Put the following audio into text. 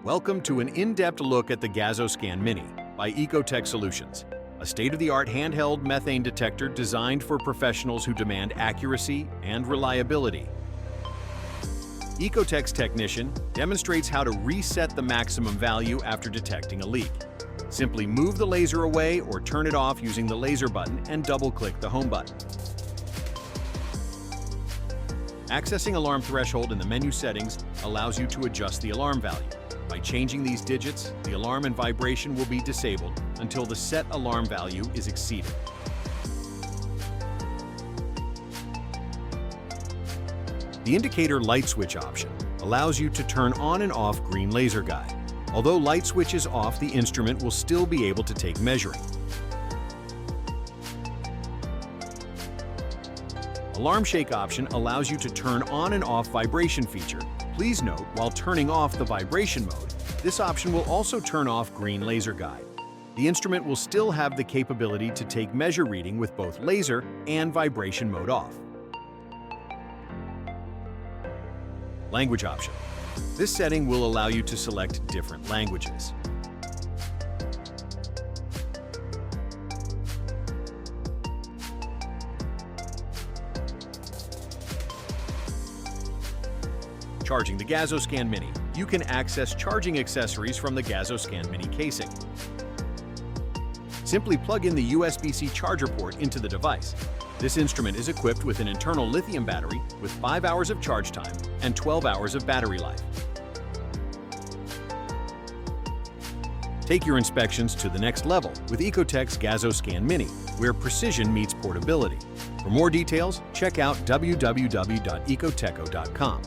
Welcome to an in-depth look at the Gazoscan Mini by Ecotec Solutions, a state-of-the-art handheld methane detector designed for professionals who demand accuracy and reliability. Ecotec's technician demonstrates how to reset the maximum value after detecting a leak. Simply move the laser away or turn it off using the laser button and double-click the home button. Accessing alarm threshold in the menu settings allows you to adjust the alarm value. By changing these digits, the alarm and vibration will be disabled until the set alarm value is exceeded. The indicator light switch option allows you to turn on and off green laser guide. Although light switch is off, the instrument will still be able to take measuring. Alarm shake option allows you to turn on and off vibration feature. Please note, while turning off the vibration mode, this option will also turn off green laser guide. The instrument will still have the capability to take measure reading with both laser and vibration mode off. Language option. This setting will allow you to select different languages. Charging the Gazoscan Mini. You can access charging accessories from the Gazoscan Mini casing. Simply plug in the USB-C charger port into the device. This instrument is equipped with an internal lithium battery with 5 hours of charge time and 12 hours of battery life. Take your inspections to the next level with Ecotec's Gazoscan Mini, where precision meets portability. For more details, check out www.ecoteco.com.